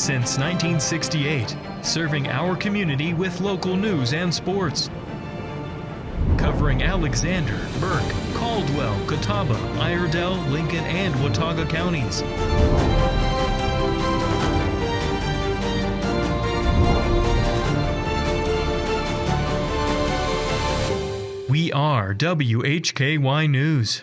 since 1968, serving our community with local news and sports. Covering Alexander, Burke, Caldwell, Catawba, Iredell, Lincoln, and Watauga counties. We are WHKY News.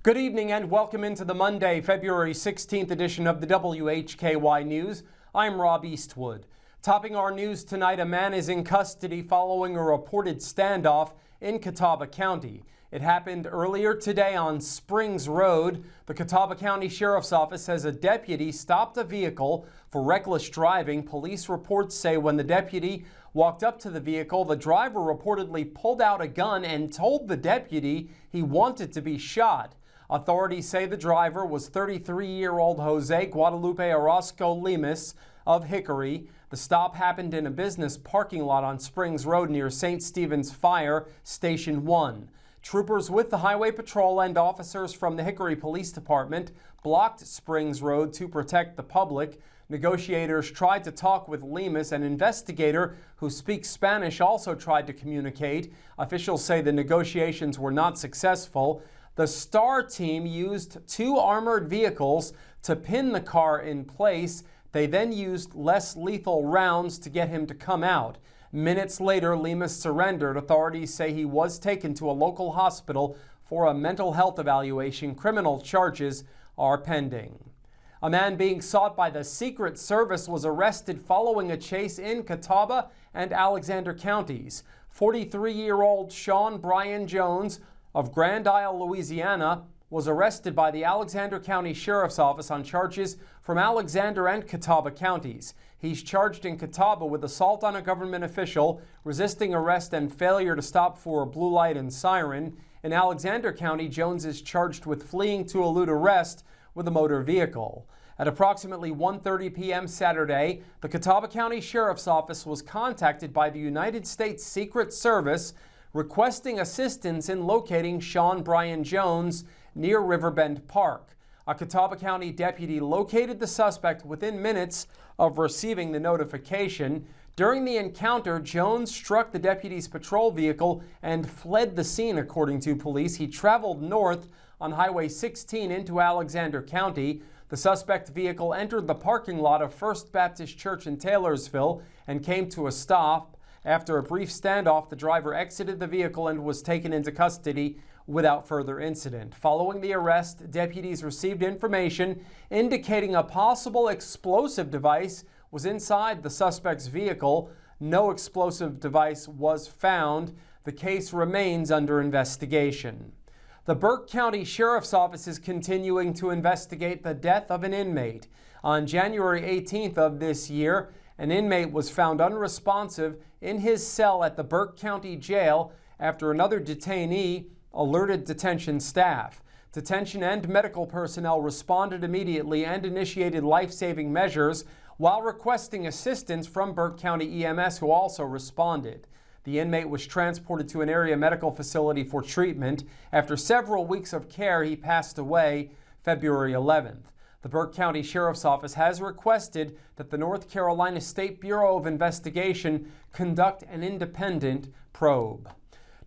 Good evening and welcome into the Monday, February 16th edition of the WHKY News. I'm Rob Eastwood. Topping our news tonight, a man is in custody following a reported standoff in Catawba County. It happened earlier today on Springs Road. The Catawba County Sheriff's Office says a deputy stopped a vehicle for reckless driving. Police reports say when the deputy walked up to the vehicle, the driver reportedly pulled out a gun and told the deputy he wanted to be shot. Authorities say the driver was 33-year-old Jose Guadalupe Orozco Lemus of Hickory. The stop happened in a business parking lot on Springs Road near St. Stephen's Fire Station 1. Troopers with the Highway Patrol and officers from the Hickory Police Department blocked Springs Road to protect the public. Negotiators tried to talk with Lemus. An investigator who speaks Spanish also tried to communicate. Officials say the negotiations were not successful. The STAR team used 2 armored vehicles to pin the car in place. They then used less lethal rounds to get him to come out. Minutes later, Lemus surrendered. Authorities say he was taken to a local hospital for a mental health evaluation. Criminal charges are pending. A man being sought by the Secret Service was arrested following a chase in Catawba and Alexander Counties. 43-year-old Sean Brian Jones of Grand Isle, Louisiana, was arrested by the Alexander County Sheriff's Office on charges from Alexander and Catawba counties. He's charged in Catawba with assault on a government official, resisting arrest, and failure to stop for a blue light and siren. In Alexander County, Jones is charged with fleeing to elude arrest with a motor vehicle. At approximately 1:30 p.m. Saturday, the Catawba County Sheriff's Office was contacted by the United States Secret Service requesting assistance in locating Sean Brian Jones near Riverbend Park. A Catawba County deputy located the suspect within minutes of receiving the notification. During the encounter, Jones struck the deputy's patrol vehicle and fled the scene, according to police. He traveled north on Highway 16 into Alexander County. The suspect vehicle entered the parking lot of First Baptist Church in Taylorsville and came to a stop. After a brief standoff, the driver exited the vehicle and was taken into custody without further incident. Following the arrest, deputies received information indicating a possible explosive device was inside the suspect's vehicle. No explosive device was found. The case remains under investigation. The Burke County Sheriff's Office is continuing to investigate the death of an inmate. On January 18th of this year, an inmate was found unresponsive in his cell at the Burke County Jail after another detainee alerted detention staff. Detention and medical personnel responded immediately and initiated life-saving measures while requesting assistance from Burke County EMS, who also responded. The inmate was transported to an area medical facility for treatment. After several weeks of care, he passed away February 11th. The Burke County Sheriff's Office has requested that the North Carolina State Bureau of Investigation conduct an independent probe.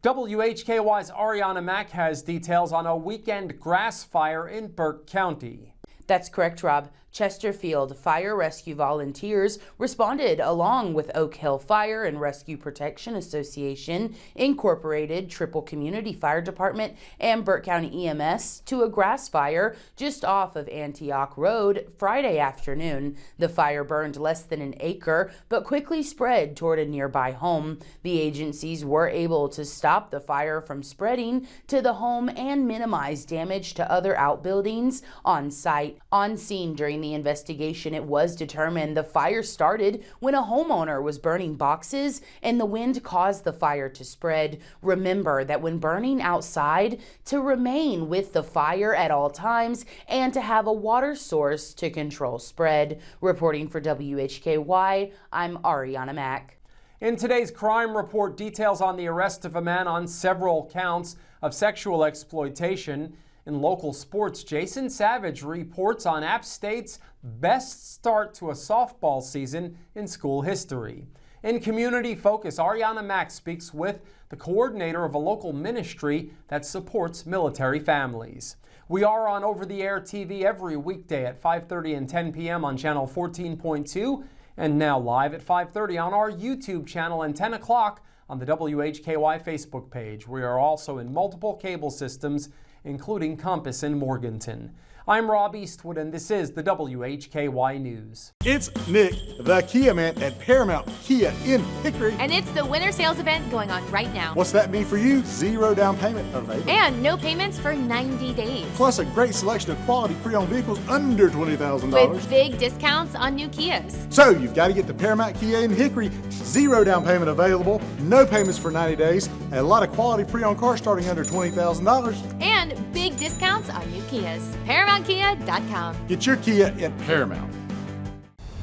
WHKY's Arianna Mack has details on a weekend grass fire in Burke County. That's correct, Rob. Chesterfield Fire Rescue volunteers responded along with Oak Hill Fire and Rescue Protection Association, Incorporated, Triple Community Fire Department, and Burke County EMS to a grass fire just off of Antioch Road Friday afternoon. The fire burned less than an acre, but quickly spread toward a nearby home. The agencies were able to stop the fire from spreading to the home and minimize damage to other outbuildings on site. On scene during the investigation, it was determined the fire started when a homeowner was burning boxes and the wind caused the fire to spread. Remember that when burning outside, to remain with the fire at all times and to have a water source to control spread. Reporting for WHKY, I'm Arianna Mack. In today's crime report, details on the arrest of a man on several counts of sexual exploitation. In local sports, Jason Savage reports on App State's best start to a softball season in school history. In Community Focus, Arianna Mack speaks with the coordinator of a local ministry that supports military families. We are on over-the-air TV every weekday at 5:30 and 10 p.m. on channel 14.2 and now live at 5:30 on our YouTube channel and 10 o'clock on the WHKY Facebook page. We are also in multiple cable systems, including Compass in Morganton. I'm Rob Eastwood, and this is the WHKY News. It's Nick, the Kia man at Paramount Kia in Hickory. And it's the winter sales event going on right now. What's that mean for you? 0 down payment available. And no payments for 90 days. Plus a great selection of quality pre-owned vehicles under $20,000. With big discounts on new Kias. So you've got to get the Paramount Kia in Hickory. 0 down payment available, no payments for 90 days, and a lot of quality pre-owned cars starting under $20,000. And big discounts on new Kias. ParamountKia.com. Get your Kia at Paramount.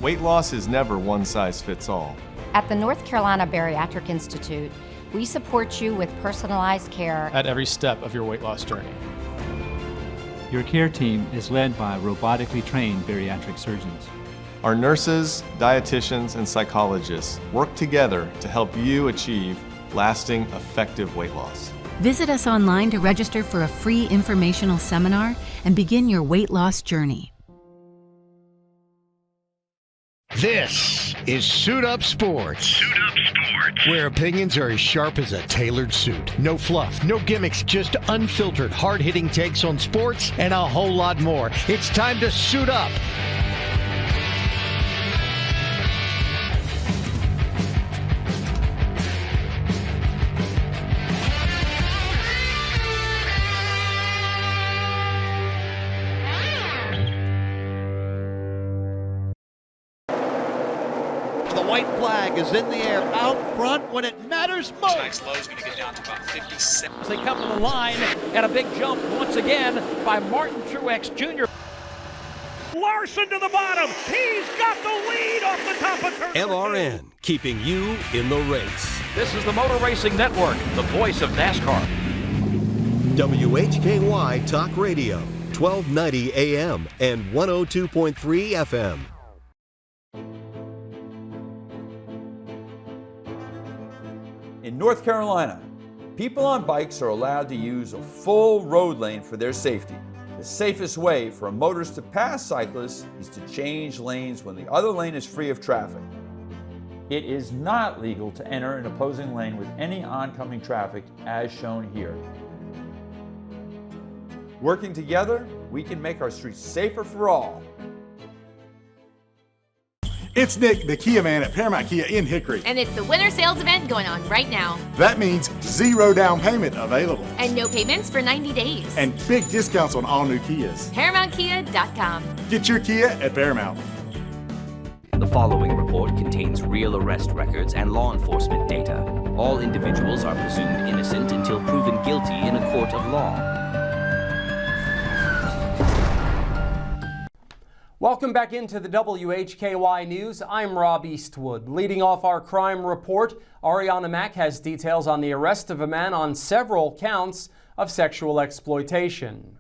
Weight loss is never one size fits all. At the North Carolina Bariatric Institute, we support you with personalized care at every step of your weight loss journey. Your care team is led by robotically trained bariatric surgeons. Our nurses, dietitians, and psychologists work together to help you achieve lasting, effective weight loss. Visit us online to register for a free informational seminar and begin your weight loss journey. This is Suit Up Sports. Suit Up Sports. Where opinions are as sharp as a tailored suit. No fluff, no gimmicks, just unfiltered, hard-hitting takes on sports and a whole lot more. It's time to suit up. Is in the air out front when it matters most. Tonight's low is going to get down to about 57. They come to the line and a big jump once again by Martin Truex Jr. Larson to the bottom. He's got the lead off the top of turn. LRN, keeping you in the race. This is the Motor Racing Network, the voice of NASCAR. WHKY Talk Radio, 1290 AM and 102.3 FM. In North Carolina, people on bikes are allowed to use a full road lane for their safety. The safest way for a motorist to pass cyclists is to change lanes when the other lane is free of traffic. It is not legal to enter an opposing lane with any oncoming traffic as shown here. Working together, we can make our streets safer for all. It's Nick, the Kia man at Paramount Kia in Hickory. And it's the winter sales event going on right now. That means 0 down payment available. And no payments for 90 days. And big discounts on all new Kias. ParamountKia.com. Get your Kia at Paramount. The following report contains real arrest records and law enforcement data. All individuals are presumed innocent until proven guilty in a court of law. Welcome back into the WHKY News. I'm Rob Eastwood. Leading off our crime report, Arianna Mack has details on the arrest of a man on several counts of sexual exploitation.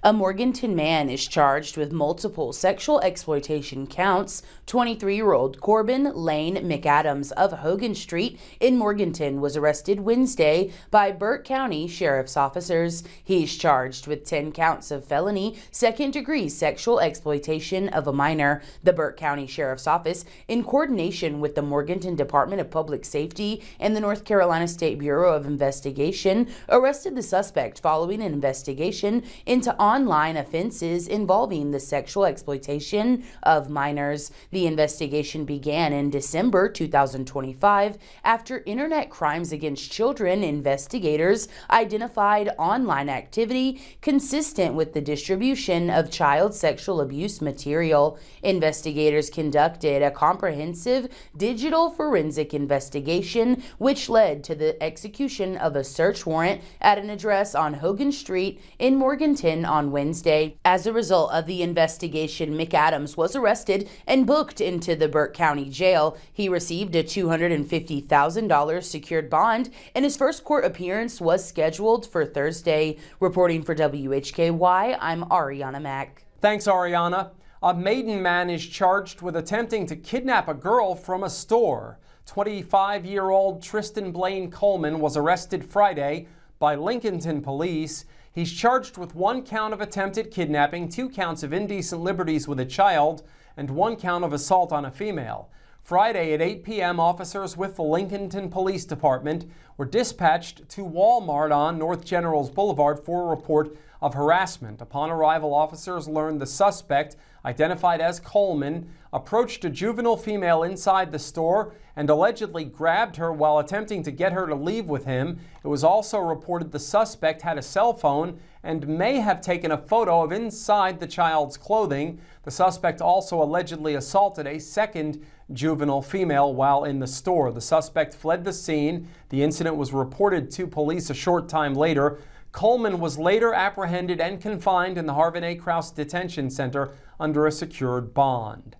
A Morganton man is charged with multiple sexual exploitation counts. 23-year-old Corbin Lane McAdams of Hogan Street in Morganton was arrested Wednesday by Burke County Sheriff's officers. He's charged with 10 counts of felony second-degree sexual exploitation of a minor. The Burke County Sheriff's Office, in coordination with the Morganton Department of Public Safety and the North Carolina State Bureau of Investigation, arrested the suspect following an investigation into online offenses involving the sexual exploitation of minors. The investigation began in December 2025 after Internet Crimes Against Children investigators identified online activity consistent with the distribution of child sexual abuse material. Investigators conducted a comprehensive digital forensic investigation, which led to the execution of a search warrant at an address on Hogan Street in Morganton station on Wednesday. As a result of the investigation, McAdams was arrested and booked into the Burke County Jail. He received a $250,000 secured bond, and his first court appearance was scheduled for Thursday. Reporting for WHKY, I'm Arianna Mack. Thanks, Arianna. A Maiden man is charged with attempting to kidnap a girl from a store. 25-year-old Tristan Blaine Coleman was arrested Friday by Lincolnton police. He's charged with 1 count of attempted kidnapping, 2 counts of indecent liberties with a child, and 1 count of assault on a female. Friday at 8 p.m., officers with the Lincolnton Police Department were dispatched to Walmart on North Generals Boulevard for a report of harassment. Upon arrival, officers learned the suspect, identified as Coleman, approached a juvenile female inside the store and allegedly grabbed her while attempting to get her to leave with him. It was also reported the suspect had a cell phone and may have taken a photo of inside the child's clothing. The suspect also allegedly assaulted a second juvenile female while in the store. The suspect fled the scene. The incident was reported to police a short time later. Coleman was later apprehended and confined in the Harvin A. Krause Detention Center under a secured bond.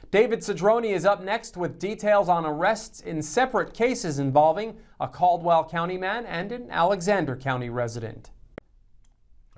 David Cedrone is up next with details on arrests in separate cases involving a Caldwell County man and an Alexander County resident.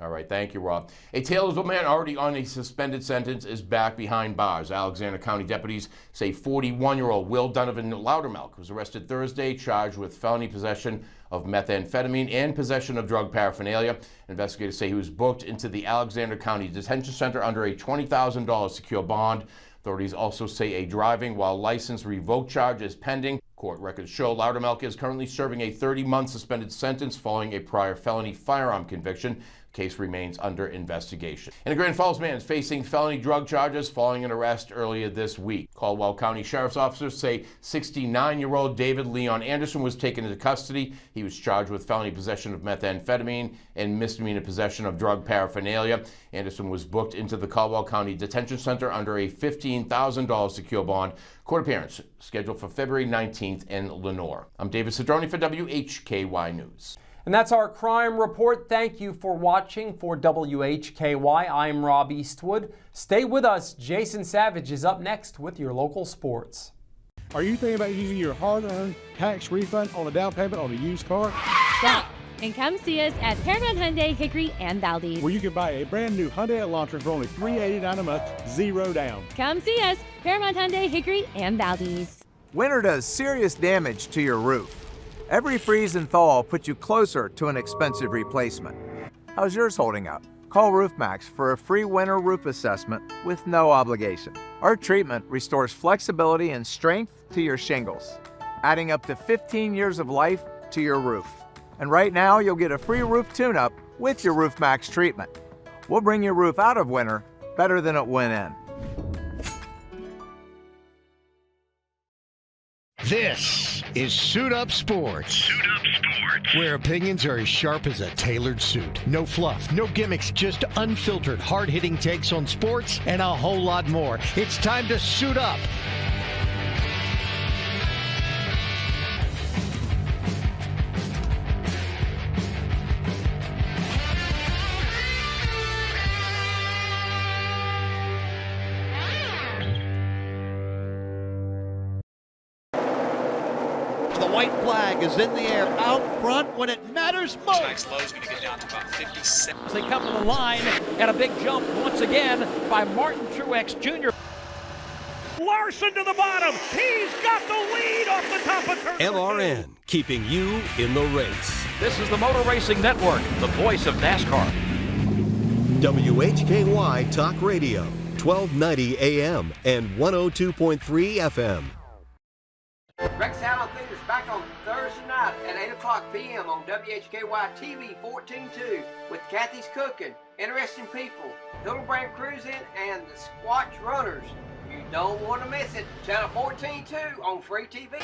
All right, thank you, Rob. A Taylorsville man already on a suspended sentence is back behind bars. Alexander County deputies say 41-year-old Will Donovan Loudermilk was arrested Thursday, charged with felony possession of methamphetamine and possession of drug paraphernalia. Investigators say he was booked into the Alexander County Detention Center under a $20,000 secure bond. Authorities also say a driving while license revoked charge is pending. Court records show Loudermilk is currently serving a 30-month suspended sentence following a prior felony firearm conviction. Case remains under investigation. And a Grand Falls man is facing felony drug charges following an arrest earlier this week. Caldwell County Sheriff's officers say 69-year-old David Leon Anderson was taken into custody. He was charged with felony possession of methamphetamine and misdemeanor possession of drug paraphernalia. Anderson was booked into the Caldwell County Detention Center under a $15,000 secure bond. Court appearance scheduled for February 19th in Lenore. I'm David Cedrone for WHKY News. And that's our crime report. Thank you for watching. For WHKY, I'm Rob Eastwood. Stay with us. Jason Savage is up next with your local sports. Are you thinking about using your hard-earned tax refund on a down payment on a used car? Stop and come see us at Paramount Hyundai, Hickory and Valdez. Where you can buy a brand new Hyundai Elantra for only $389 a month, 0 down. Come see us, Paramount Hyundai, Hickory and Valdez. Winter does serious damage to your roof. Every freeze and thaw puts you closer to an expensive replacement. How's yours holding up? Call RoofMax for a free winter roof assessment with no obligation. Our treatment restores flexibility and strength to your shingles, adding up to 15 years of life to your roof. And right now, you'll get a free roof tune-up with your RoofMax treatment. We'll bring your roof out of winter better than it went in. This is Suit Up Sports. Suit Up Sports. Where opinions are as sharp as a tailored suit. No fluff, no gimmicks, just unfiltered, hard-hitting takes on sports and a whole lot more. It's time to suit up. White flag is in the air out front when it matters most. Tonight's low is going to get down to about 57. As they come to the line, and a big jump once again by Martin Truex Jr. Larson to the bottom. He's got the lead off the top of turn. LRN, keeping you in the race. This is the Motor Racing Network, the voice of NASCAR. WHKY Talk Radio, 1290 AM and 102.3 FM. Rex Allen Theater's back on Thursday night at 8 o'clock p.m. on WHKY TV 14.2 with Kathy's Cooking, Interesting People, Hildebrand Cruising, and the Squatch Runners. You don't want to miss it. Channel 14.2 on free TV.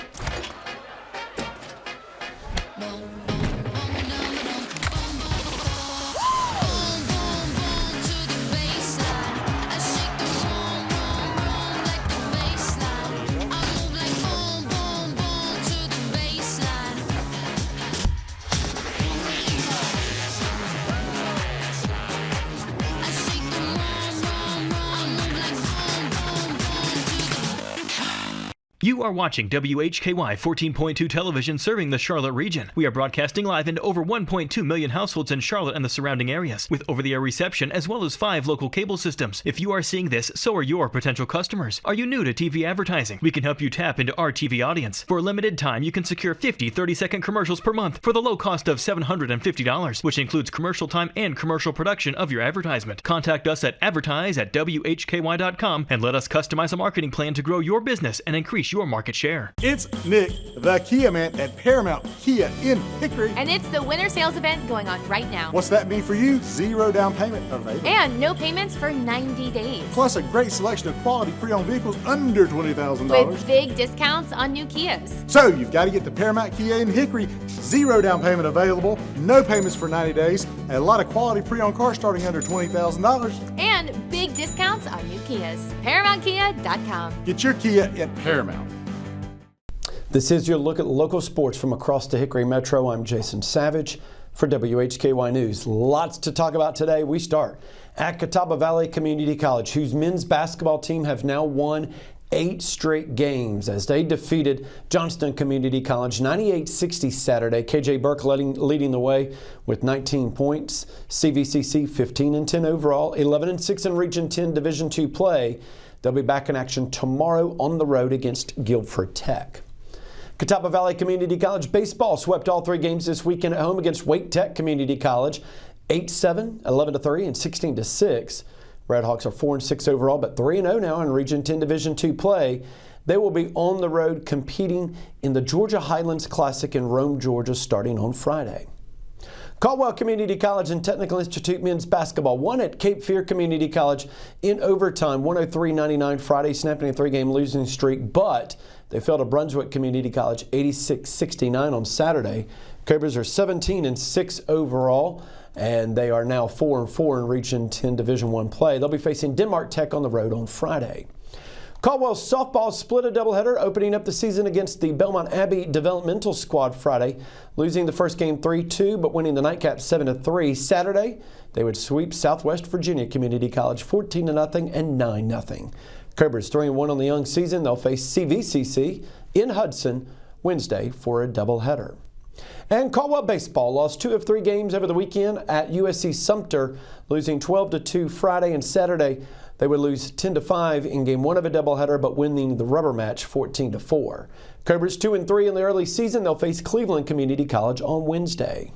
You are watching WHKY 14.2 television serving the Charlotte region. We are broadcasting live into over 1.2 million households in Charlotte and the surrounding areas, with over-the-air reception as well as 5 local cable systems. If you are seeing this, so are your potential customers. Are you new to TV advertising? We can help you tap into our TV audience. For a limited time, you can secure 50 30-second commercials per month for the low cost of $750, which includes commercial time and commercial production of your advertisement. Contact us at advertise@WHKY.com and let us customize a marketing plan to grow your business and increase your market share. It's Nick, the Kia man at Paramount Kia in Hickory. And it's the winter sales event going on right now. What's that mean for you? 0 down payment available. And no payments for 90 days. Plus a great selection of quality pre-owned vehicles under $20,000. With big discounts on new Kias. So you've got to get to Paramount Kia in Hickory. 0 down payment available. No payments for 90 days. And a lot of quality pre-owned cars starting under $20,000. And big discounts on new Kias. ParamountKia.com. Get your Kia at Paramount. This is your look at local sports from across the Hickory Metro. I'm Jason Savage for WHKY News. Lots to talk about today. We start at Catawba Valley Community College, whose men's basketball team have now won 8 straight games as they defeated Johnston Community College 98-60 Saturday. KJ Burke leading the way with 19 points. CVCC 15-10 overall, 11-6 in Region 10 Division II play. They'll be back in action tomorrow on the road against Guilford Tech. Catawba Valley Community College baseball swept all 3 games this weekend at home against Wake Tech Community College, 8-7, 11-3, and 16-6. Redhawks are 4-6 overall, but 3-0 now in Region 10 Division II play. They will be on the road competing in the Georgia Highlands Classic in Rome, Georgia, starting on Friday. Caldwell Community College and Technical Institute men's basketball won at Cape Fear Community College in overtime, 103-99 Friday, snapping a 3-game losing streak, but they fell to Brunswick Community College 86-69 on Saturday. Cobras are 17-6 overall, and they are now 4-4 in Region 10 Division I play. They'll be facing Denmark Tech on the road on Friday. Caldwell softball split a doubleheader, opening up the season against the Belmont Abbey developmental squad Friday, losing the first game 3-2, but winning the nightcap 7-3. Saturday, they would sweep Southwest Virginia Community College 14-0 and 9-0. Cobras 3-1 on the young season. They'll face CVCC in Hudson Wednesday for a doubleheader. And Caldwell baseball lost 2 of 3 games over the weekend at USC Sumter, losing 12-2 Friday and Saturday. They would lose 10-5 in game 1 of a doubleheader, but winning the rubber match 14-4. Cobras 2-3 in the early season. They'll face Cleveland Community College on Wednesday.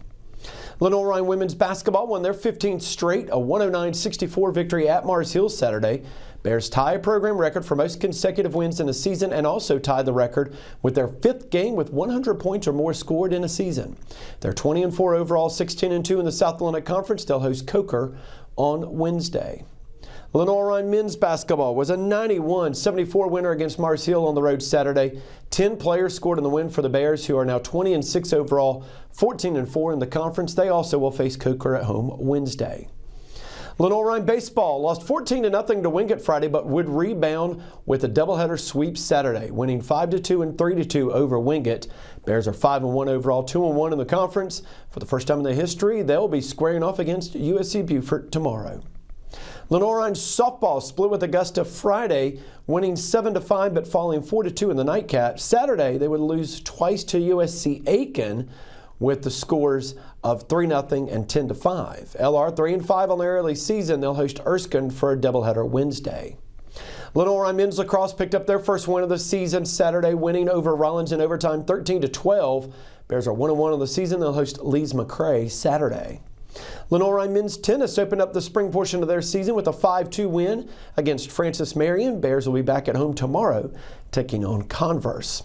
Lenoir-Rhyne women's basketball won their 15th straight, a 109-64 victory at Mars Hill Saturday. Bears tie a program record for most consecutive wins in a season and also tied the record with their 5th game with 100 points or more scored in a season. They're 20-4 overall, 6-10-2 in the South Atlantic Conference. They'll host Coker on Wednesday. Lenoir-Rhyne men's basketball was a 91-74 winner against Mars Hill on the road Saturday. 10 players scored in the win for the Bears, who are now 20-6 overall, 14-4 in the conference. They also will face Coker at home Wednesday. Lenoir-Rhyne baseball lost 14-0 to Wingate Friday, but would rebound with a doubleheader sweep Saturday, winning 5-2 and 3-2 over Wingate. Bears are 5-1 overall, 2-1 in the conference. For the first time in their history, they'll be squaring off against USC Beaufort tomorrow. Lenoir-Rhyne softball split with Augusta Friday, winning 7-5 but falling 4-2 in the nightcap. Saturday, they would lose twice to USC Aiken with the scores of 3-0 and 10-5. LR 3-5 on their early season. They'll host Erskine for a doubleheader Wednesday. Lenoir-Rhyne men's lacrosse picked up their first win of the season Saturday, winning over Rollins in overtime 13-12. Bears are 1-1 on the season. They'll host Lees-McRae Saturday. Lenoir-Rhyne men's tennis opened up the spring portion of their season with a 5-2 win against Francis Marion. Bears will be back at home tomorrow, taking on Converse.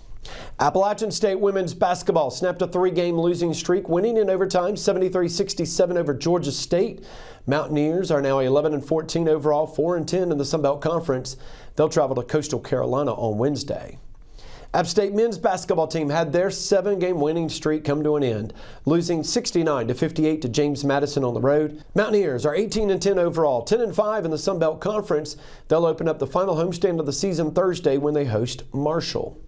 Appalachian State women's basketball snapped a 3-game losing streak, winning in overtime 73-67 over Georgia State. Mountaineers are now 11-14 overall, 4-10 in the Sun Belt Conference. They'll travel to Coastal Carolina on Wednesday. App State men's basketball team had their 7-game winning streak come to an end, losing 69-58 to James Madison on the road. Mountaineers are 18-10 overall, 10-5 in the Sun Belt Conference. They'll open up the final homestand of the season Thursday when they host Marshall.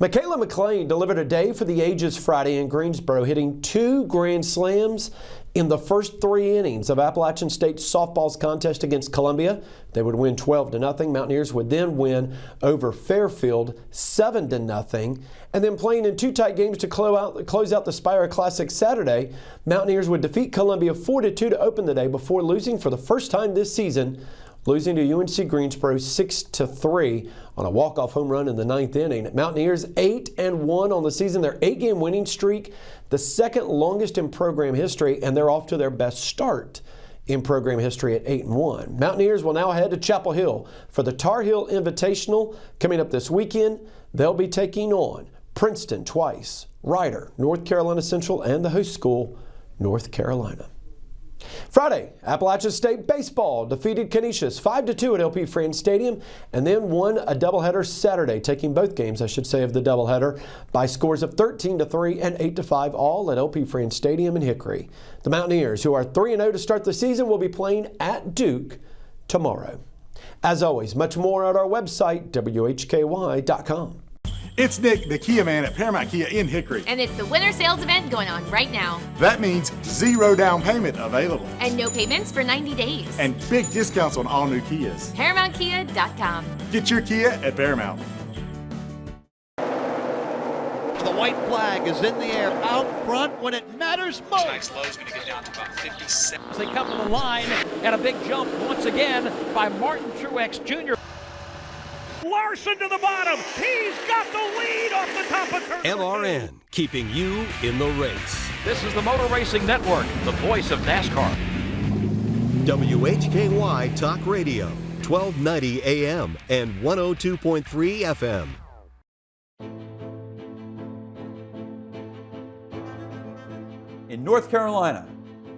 Michaela McLean delivered a day for the ages Friday in Greensboro, hitting 2 grand slams In the first 3 innings of Appalachian State softball's contest against Columbia, they would win 12-0. Mountaineers would then win over Fairfield 7-0. And then playing in 2 tight games to close out the Spire Classic Saturday, Mountaineers would defeat Columbia 4-2 to open the day before losing for the first time this season, losing to UNC Greensboro 6-3 on a walk-off home run in the 9th inning. Mountaineers 8-1 on the season, their 8-game winning streak, the second longest in program history, and they're off to their best start in program history at 8-1. Mountaineers will now head to Chapel Hill for the Tar Heel Invitational coming up this weekend. They'll be taking on Princeton twice, Ryder, North Carolina Central, and the host school, North Carolina. Friday, Appalachian State baseball defeated Canisius 5-2 at LP Friend Stadium and then won a doubleheader Saturday, taking both games, I should say, of the doubleheader by scores of 13-3 and 8-5, all at LP Friend Stadium in Hickory. The Mountaineers, who are 3-0 to start the season, will be playing at Duke tomorrow. As always, much more at our website, WHKY.com. It's Nick, the Kia man at Paramount Kia in Hickory. And it's the winter sales event going on right now. That means 0 down payment available. And no payments for 90 days. And big discounts on all new Kias. ParamountKia.com. Get your Kia at Paramount. The white flag is in the air out front when it matters most. Tonight's low is going to get down to about 57. As they come to the line, and a big jump once again by Martin Truex Jr. Larson to the bottom. He's got the lead off the top of turn. LRN, keeping you in the race. This is the Motor Racing Network, the voice of NASCAR. WHKY Talk Radio, 1290 AM and 102.3 FM. In North Carolina,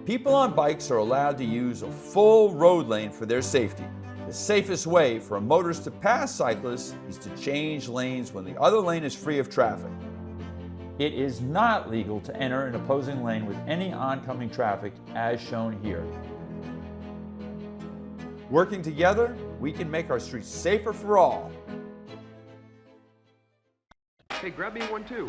people on bikes are allowed to use a full road lane for their safety. The safest way for a motorist to pass cyclists is to change lanes when the other lane is free of traffic. It is not legal to enter an opposing lane with any oncoming traffic as shown here. Working together, we can make our streets safer for all. Hey, grab me one too.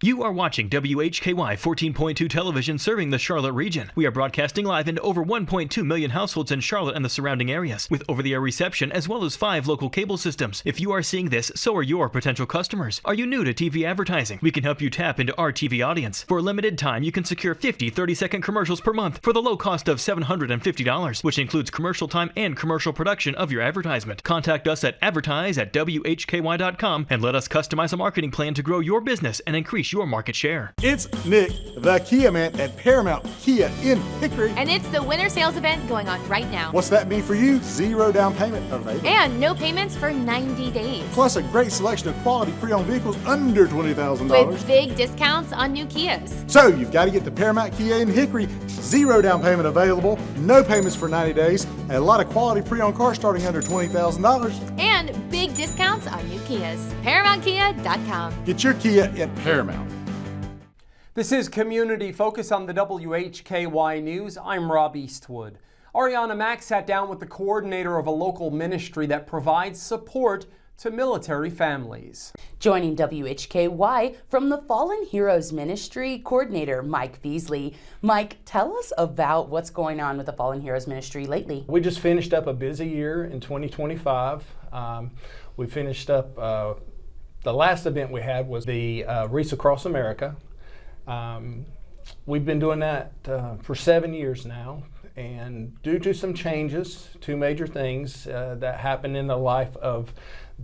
You are watching WHKY 14.2 television serving the Charlotte region. We are broadcasting live into over 1.2 million households in Charlotte and the surrounding areas, with over-the-air reception as well as 5 local cable systems. If you are seeing this, so are your potential customers. Are you new to TV advertising? We can help you tap into our TV audience. For a limited time, you can secure 50 30-second commercials per month for the low cost of $750, which includes commercial time and commercial production of your advertisement. Contact us at advertise@WHKY.com and let us customize a marketing plan to grow your business and increase your market share. It's Nick, the Kia man at Paramount Kia in Hickory. And it's the winter sales event going on right now. What's that mean for you? 0 down payment available. And no payments for 90 days. Plus a great selection of quality pre-owned vehicles under $20,000. With big discounts on new Kias. So you've got to get to Paramount Kia in Hickory. 0 down payment available, no payments for 90 days, and a lot of quality pre-owned cars starting under $20,000. And big discounts on new Kias. ParamountKia.com. Get your Kia at Paramount. This is Community Focus on the WHKY News. I'm Rob Eastwood. Arianna Mack sat down with the coordinator of a local ministry that provides support to military families. Joining WHKY from the Fallen Heroes Ministry, coordinator Mike Beasley. Mike, tell us about what's going on with the Fallen Heroes Ministry lately. We just finished up a busy year in 2025. We finished up, the last event we had was the Wreaths Across America. We've been doing that for 7 years now, and due to some changes, 2 major things that happened in the life of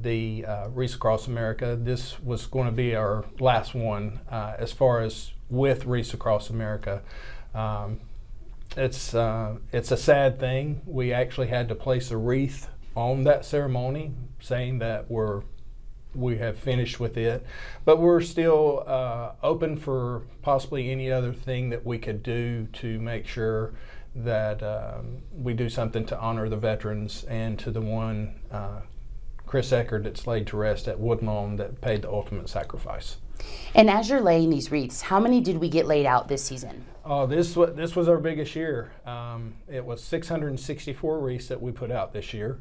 the Wreaths Across America, this was going to be our last one as far as with Wreaths Across America. It's a sad thing. We actually had to place a wreath on that ceremony saying that we have finished with it, but we're still open for possibly any other thing that we could do to make sure that we do something to honor the veterans and to the one, Chris Eckerd, that's laid to rest at Woodlawn, that paid the ultimate sacrifice. And as you're laying these wreaths, how many did we get laid out this season? Oh, this was our biggest year. It was 664 wreaths that we put out this year,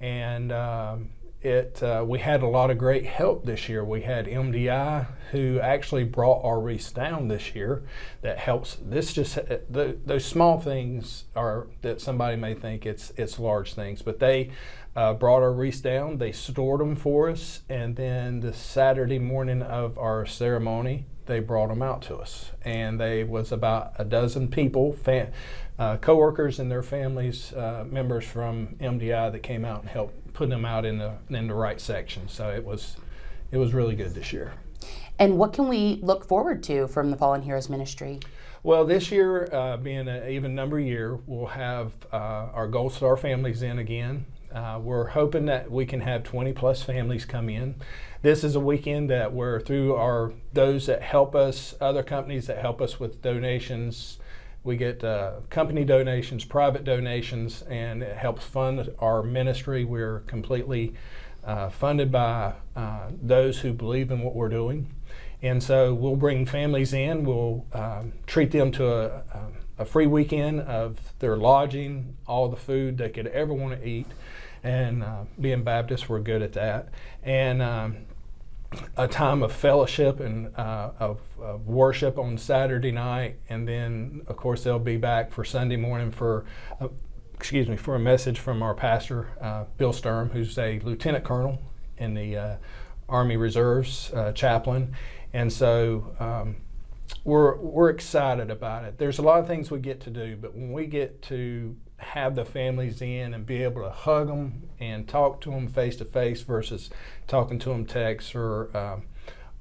and we had a lot of great help this year. We had MDI, who actually brought our wreaths down this year. That helps. Those small things are that somebody may think it's large things, but they brought our wreaths down. They stored them for us, and then the Saturday morning of our ceremony, they brought them out to us. And they was about a dozen people, co-workers and their families, members from MDI, that came out and helped put them out in the right section. So it was really good this year. And what can we look forward to from the Fallen Heroes Ministry? Well, this year, being an even number year, we'll have our Gold Star families in again. We're hoping that we can have 20 plus families come in. This is a weekend that we're through those that help us, other companies that help us with donations. We get company donations, private donations, and it helps fund our ministry. We're completely funded by those who believe in what we're doing. And so we'll bring families in, we'll treat them to a free weekend of their lodging, all the food they could ever want to eat. And being Baptists, we're good at that. And a time of fellowship and of worship on Saturday night. And then, of course, they'll be back for Sunday morning for a message from our pastor, Bill Sturm, who's a lieutenant colonel in the Army Reserves, chaplain. And so we're excited about it. There's a lot of things we get to do, but when we get to have the families in and be able to hug them and talk to them face to face versus talking to them text or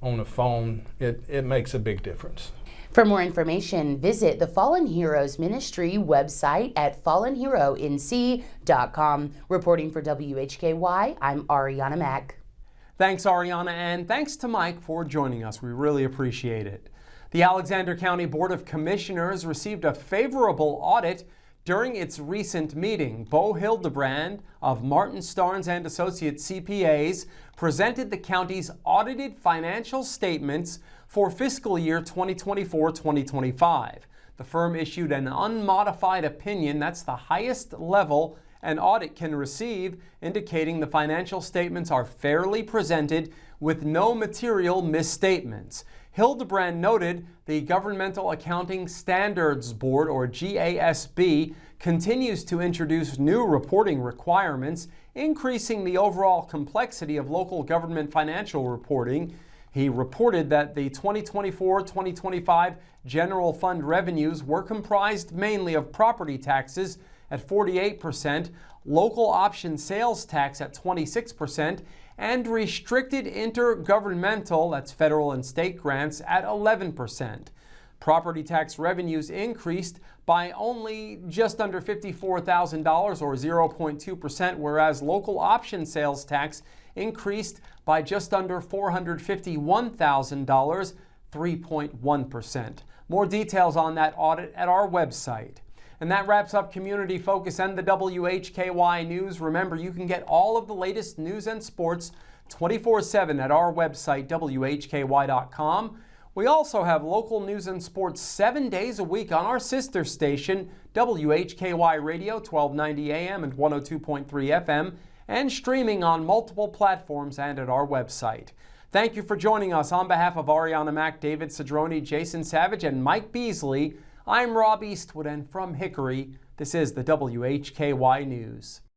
on the phone, it makes a big difference. For more information, visit the Fallen Heroes Ministry website at fallenheronc.com. Reporting for WHKY, I'm Arianna Mack. Thanks, Arianna, and thanks to Mike for joining us. We really appreciate it. The Alexander County Board of Commissioners received a favorable audit during its recent meeting. Bo Hildebrand of Martin Starnes and Associates CPAs presented the county's audited financial statements for fiscal year 2024-2025. The firm issued an unmodified opinion, that's the highest level an audit can receive, indicating the financial statements are fairly presented with no material misstatements. Hildebrand noted the Governmental Accounting Standards Board, or GASB, continues to introduce new reporting requirements, increasing the overall complexity of local government financial reporting. He reported that the 2024-2025 general fund revenues were comprised mainly of property taxes at 48%, local option sales tax at 26%, and restricted intergovernmental, that's federal and state grants, at 11%. Property tax revenues increased by only just under $54,000 or 0.2%, whereas local option sales tax increased by just under $451,000, 3.1%. More details on that audit at our website. And that wraps up Community Focus and the WHKY News. Remember, you can get all of the latest news and sports 24/7 at our website, WHKY.com. We also have local news and sports 7 days a week on our sister station, WHKY Radio, 1290 AM and 102.3 FM, and streaming on multiple platforms and at our website. Thank you for joining us. On behalf of Arianna Mack, David Cedrone, Jason Savage, and Mike Beasley, I'm Rob Eastwood, and from Hickory, this is the WHKY News.